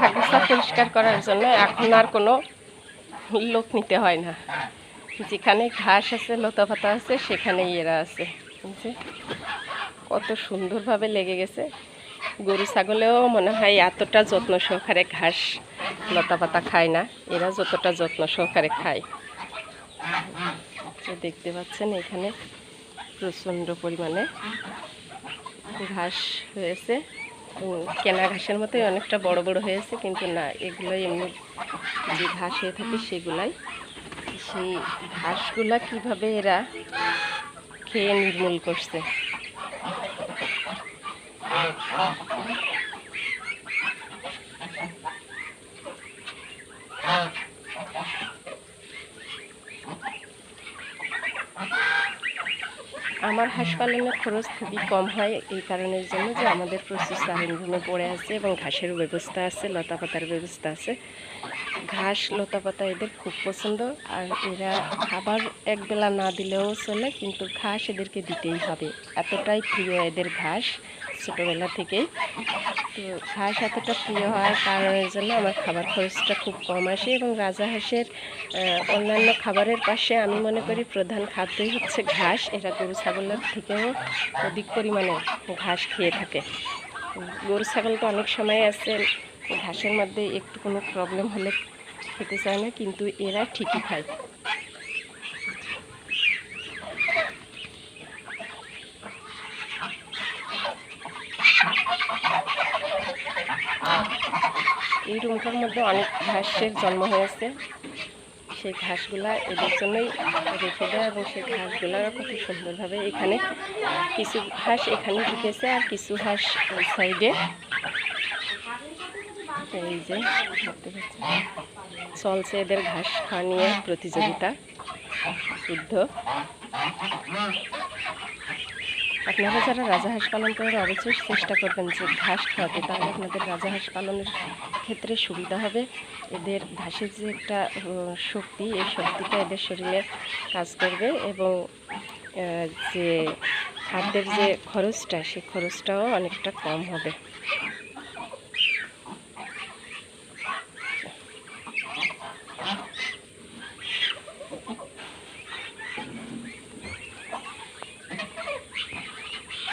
আগাছা পরিষ্কার করার জন্য এখন আর কোনো লোক নিতে হয় না। যেখানে ঘাস আছে, লতাপাতা আছে, সেখানেই এরা আছে। কত সুন্দরভাবে লেগে গেছে। গরু ছাগলেও মনে হয় এতটা যত্ন সহকারে ঘাস লতাপাতা খায় না, এরা যতটা যত্ন সহকারে খায়। দেখতে পাচ্ছেন এখানে প্রচণ্ড পরিমাণে ঘাস হয়েছে। কেনা ঘাসের মতোই অনেকটা বড় বড় হয়েছে, কিন্তু না, এগুলোই এমনি যে ঘাস হয়ে থাকে সেগুলাই। সেই ঘাসগুলা কিভাবে এরা খেয়ে নির্মূল করছে। আমার হাঁস পালনের খরচ খুবই কম হয় এই কারণের জন্য যে আমাদের প্রচুর চারণভূমি পড়ে আছে এবং ঘাসের ব্যবস্থা আছে, লতাপাতার ব্যবস্থা আছে। ঘাস লতাপাতা এদের খুব পছন্দ, আর এরা খাবার একবেলা না দিলেও চলে, কিন্তু ঘাস এদেরকে দিতেই হবে। এতটাই প্রিয় এদের ঘাস ছোটোবেলা থেকেই। তো ঘাস এতটা প্রিয় হওয়ার কারণের জন্য আমার খাবার খরচটা খুব কম আসে, এবং রাজাহাঁসের অন্যান্য খাবারের পাশে আমি মনে করি প্রধান খাদ্যই হচ্ছে ঘাস। এরা গরু ছাগলের থেকেও অধিক পরিমাণে ঘাস খেয়ে থাকে। গরু ছাগল তো অনেক সময় আছে ঘাসের মধ্যে একটু কোনো প্রবলেম হলে খেতে চায় না, কিন্তু এরা ঠিকই খায়। এই রুমটার মধ্যে অনেক ঘাসের জন্ম হয়েছে, সেই ঘাসগুলা এদের জন্যই রেখে দেয়, এবং সেই ঘাসগুলার কত সুন্দরভাবে এখানে কিছু ঘাস এখানে ঢুকেছে, আর কিছু ঘাস ওই সাইডে। এই যে দেখতে পাচ্ছেন চলছে এদের ঘাস খাওয়া নিয়ে প্রতিযোগিতা, যুদ্ধ। আপনারা যারা রাজাহাঁস পালন করেন অবশ্যই চেষ্টা করবেন যে ঘাস খাওয়াতে, তাহলে আপনাদের রাজাহাঁস পালনের ক্ষেত্রে সুবিধা হবে। এদের ঘাসের যে একটা শক্তি, এই শক্তিটা এদের শরীরে কাজ করবে, এবং যে খাদ্যের যে খরচটা, সেই খরচটাও অনেকটা কম হবে।